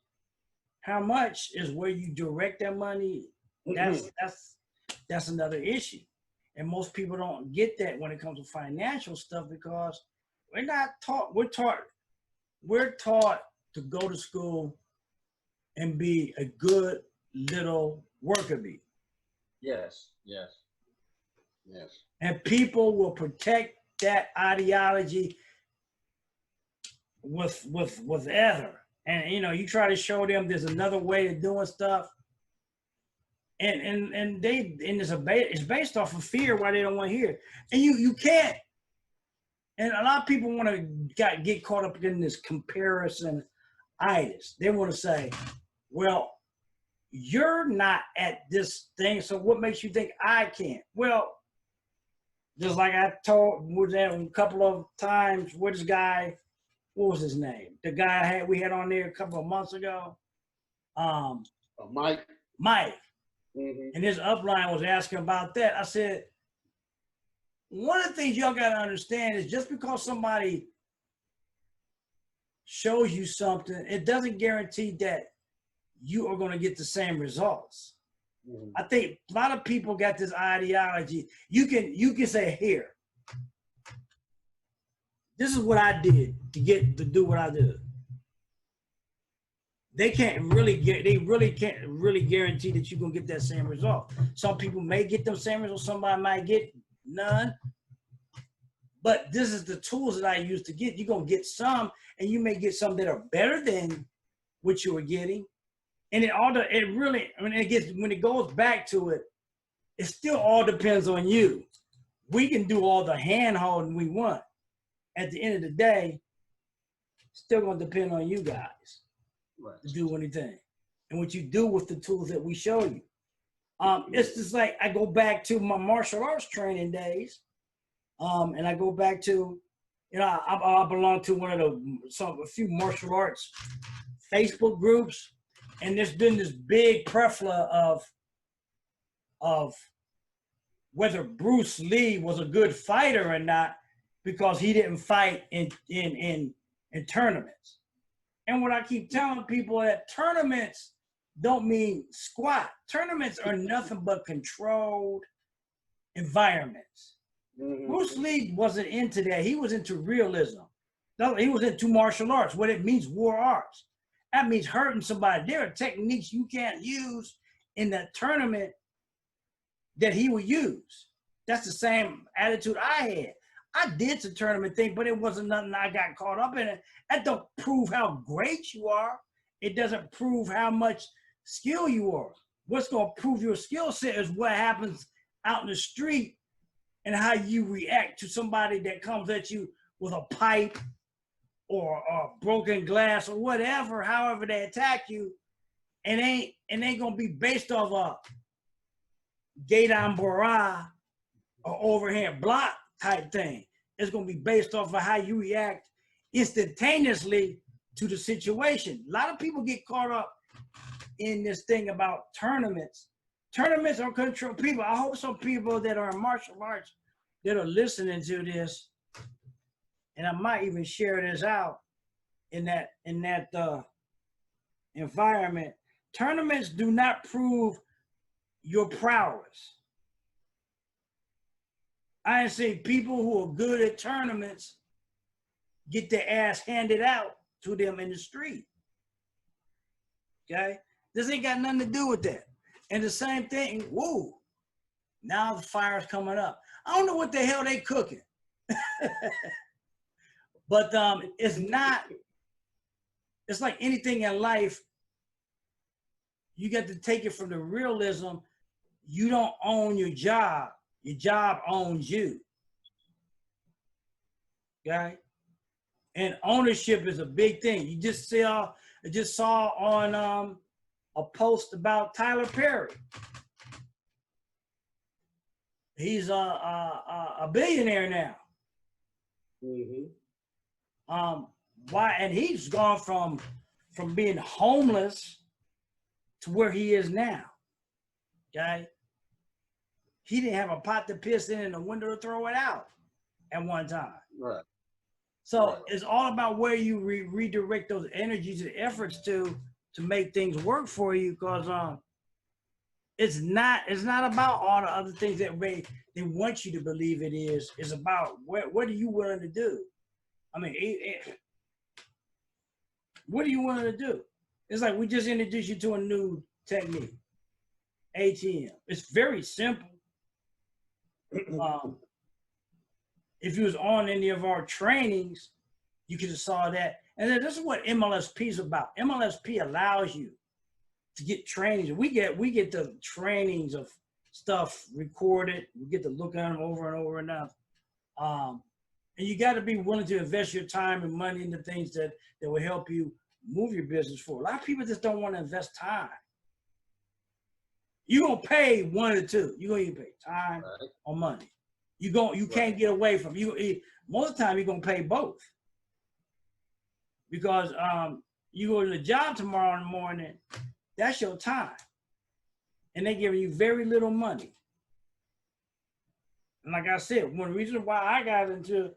how much is where you direct that money. That's another issue. And most people don't get that when it comes to financial stuff because we're not taught. We're taught to go to school and be a good little worker bee. Yes. Yes. Yes. And people will protect that ideology with ether. And you try to show them there's another way of doing stuff. And it's based off of fear why they don't want to hear. And you can't. And a lot of people want to get caught up in this comparison-itis. They want to say, well, you're not at this thing, so what makes you think I can't? Well, just like I told a couple of times with this guy, what was his name? The guy we had on there a couple of months ago. Mike. Mike. Mm-hmm. And his upline was asking about that. I said, one of the things y'all got to understand is just because somebody shows you something, it doesn't guarantee that you are going to get the same results. Mm-hmm. I think a lot of people got this ideology. You can say, here, this is what I did to do what I did. They can't really guarantee that you're gonna get that same result. Some people may get them same results, somebody might get none. But this is the tools that I use to get. You're gonna get some, and you may get some that are better than what you were getting. And when it goes back to it, it still all depends on you. We can do all the hand holding we want. At the end of the day, still gonna depend on you guys. Right. To do anything, and what you do with the tools that we show you. It's just like I go back to my martial arts training days, and I go back to, I belong to a few martial arts Facebook groups, and there's been this big plethora of whether Bruce Lee was a good fighter or not because he didn't fight in tournaments. And what I keep telling people that tournaments don't mean squat. Tournaments are nothing but controlled environments. Mm-hmm. Bruce Lee wasn't into that. He was into realism. He was into martial arts. What it means, war arts. That means hurting somebody. There are techniques you can't use in that tournament that he would use. That's the same attitude I had. I did the tournament thing, but it wasn't nothing I got caught up in it. That don't prove how great you are. It doesn't prove how much skill you are. What's going to prove your skill set is what happens out in the street and how you react to somebody that comes at you with a pipe or broken glass or whatever, however they attack you. and ain't gonna be based off a Gaydon Borah or overhead block type thing. It's gonna be based off of how you react instantaneously to the situation. A lot of people get caught up in this thing about tournaments. Tournaments are control people. I hope some people that are in martial arts that are listening to this, and I might even share this out in that environment. Tournaments do not prove your prowess. I see people who are good at tournaments get their ass handed out to them in the street. Okay? This ain't got nothing to do with that. And the same thing, whoa, now the fire's coming up. I don't know what the hell they cooking. But it's not, it's like anything in life, you got to take it from the realism. You don't own your job owns you. Okay? And ownership is a big thing. You just saw on a post about Tyler Perry. He's a billionaire now. Mm-hmm. Why? And he's gone from being homeless to where he is now. Okay? He didn't have a pot to piss in and a window to throw it out at one time. Right. So Right. it's all about where you redirect those energies and efforts to make things work for you. Because it's not about all the other things that they want you to believe it is. It's about what are you willing to do? I mean, what are you willing to do? It's like we just introduced you to a new technique, ATM. It's very simple. If you was on any of our trainings, you could have saw that. And then this is what MLSP is about. MLSP allows you to get trainings. We get the trainings of stuff recorded. We get to look at them over and over enough. And you got to be willing to invest your time and money into things that will help you move your business forward. A lot of people just don't want to invest time. You're going to pay one or two. You're going to either pay time Right. or money. You can't get away from you. Most of the time, you're going to pay both. Because you go to the job tomorrow in the morning, that's your time. And they're giving you very little money. And like I said, one reason why I got into,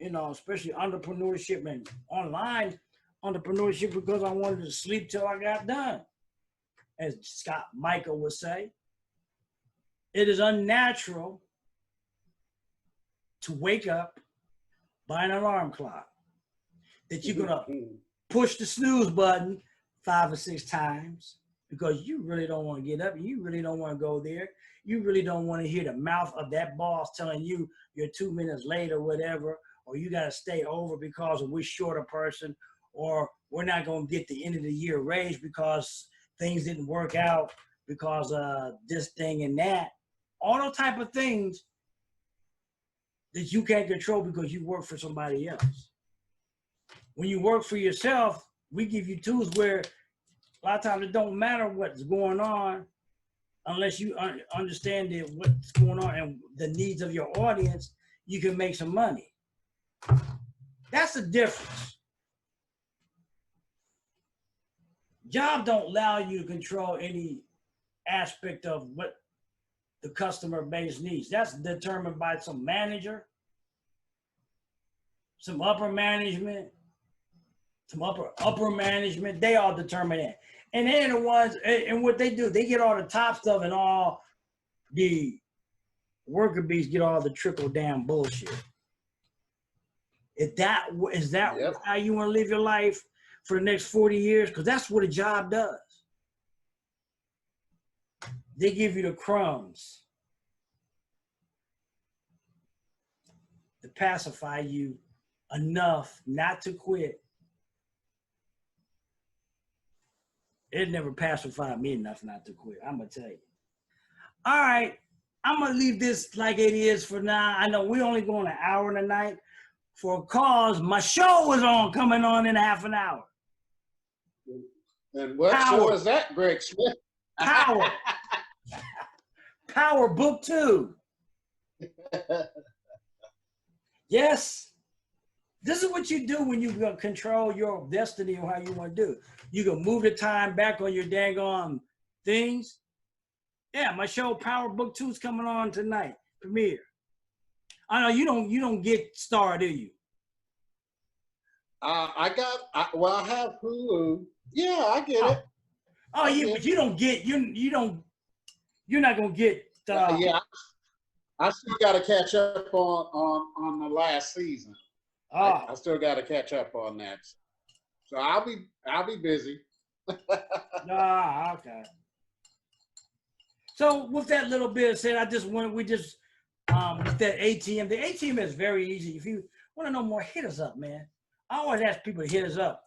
especially entrepreneurship and online entrepreneurship, because I wanted to sleep till I got done. As Scott Michael would say, it is unnatural to wake up by an alarm clock that you're gonna push the snooze button 5 or 6 times because you really don't want to get up. You really don't want to go there. You really don't want to hear the mouth of that boss telling you you're 2 minutes late or whatever, or you got to stay over because we're short a person, or we're not going to get the end of the year raise because things didn't work out because of this thing and that. All those type of things that you can't control because you work for somebody else. When you work for yourself, we give you tools where a lot of times it don't matter what's going on unless you understand what's going on and the needs of your audience, you can make some money. That's the difference. Job don't allow you to control any aspect of what the customer base needs. That's determined by some manager, some upper management, some upper management. They all determine that. And they're the ones, and what they do, they get all the top stuff, and all the worker bees get all the trickle down bullshit. Is that Yep. how you want to live your life for the next 40 years? Because that's what a job does. They give you the crumbs to pacify you enough not to quit. It never pacified me enough not to quit, I'm going to tell you. All right, I'm going to leave this like it is for now. I know we're only going an hour tonight for a cause. My show is coming on in half an hour. And what Power. show is that, Greg Smith? Power. Power Book 2. Yes. This is what you do when you control your destiny or how you want to do. You can move the time back on your daggone things. Yeah, my show Power Book 2 is coming on tonight. Premiere. I know you don't get Star, do you? I have Hulu. Yeah, I get it. Oh yeah, but you don't get you're not gonna get Yeah, I still got to catch up on the last season. I still got to catch up on that. So I'll be busy. okay. So with that little bit said, with that ATM. The ATM is very easy. If you want to know more, hit us up, man. I always ask people to hit us up.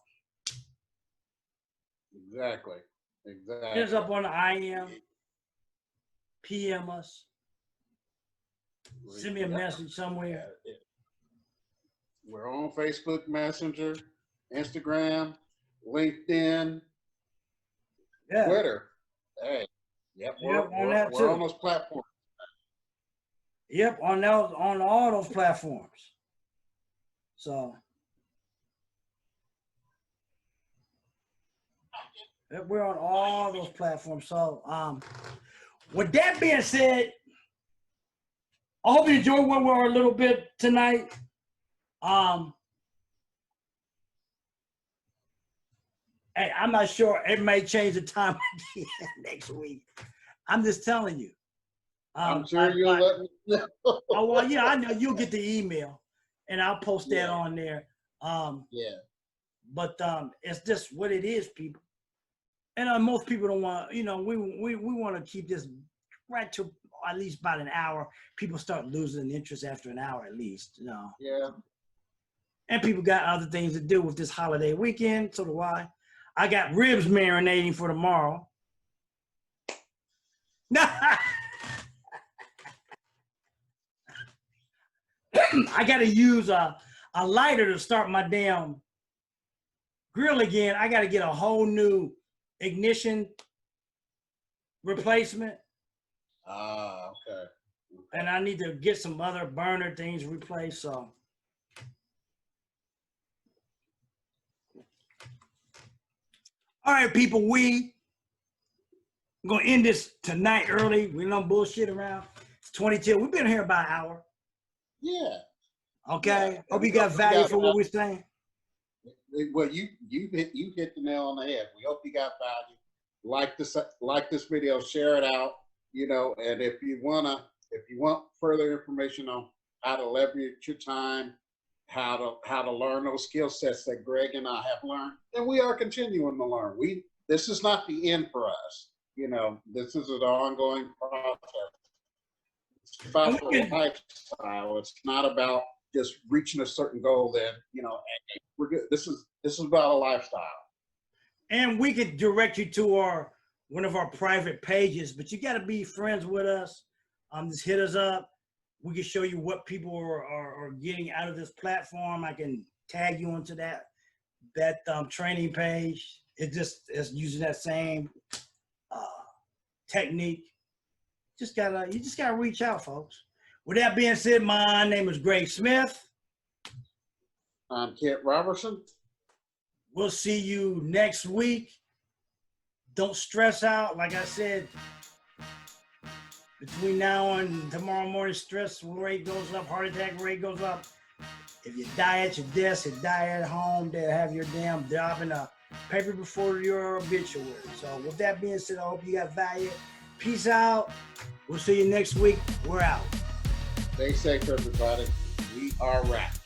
Exactly. Hit us up on the IM. PM us. Send me a message somewhere. We're on Facebook Messenger, Instagram, LinkedIn, Yeah. Twitter. Hey, we're on those platforms. Yep, on all those platforms. So yep, we're on all those platforms. So with that being said, I hope you enjoyed where we were a little bit tonight. Hey, I'm not sure. It may change the time again next week. I'm just telling you. I'm sure you'll let me know. Oh well, yeah, I know you'll get the email, and I'll post that on there. Yeah. But it's just what it is, people. And most people don't want. We want to keep this right to at least about an hour. People start losing interest after an hour at least. Yeah. And people got other things to do with this holiday weekend. So do I. I got ribs marinating for tomorrow. I got to use a lighter to start my damn grill again. I got to get a whole new ignition replacement. Okay. And I need to get some other burner things replaced. So. All right, people, we're going to end this tonight early. We don't bullshit around. It's 22. We've been here about an hour. Yeah. Okay. Yeah. Hope you got value for what we're saying. Well, you hit the nail on the head. We hope you got value. Like this video, share it out. And if you want further information on how to leverage your time, how to learn those skill sets that Greg and I have learned, and we are continuing to learn. This is not the end for us. This is an ongoing process. It's about the lifestyle. It's not about just reaching a certain goal. Then we're good. This is about a lifestyle. And we could direct you to one of our private pages, but you got to be friends with us. Just hit us up. We can show you what people are getting out of this platform. I can tag you into that training page. It's using that same technique. You just gotta reach out, folks. With that being said, my name is Greg Smith. I'm Kent Robertson. We'll see you next week. Don't stress out. Like I said, between now and tomorrow morning, stress rate goes up, heart attack rate goes up. If you die at your desk, you die at home, they'll have your damn job in a paper before your obituary. So with that being said, I hope you got value. Peace out. We'll see you next week. We're out. Stay safe, everybody. We are wrapped.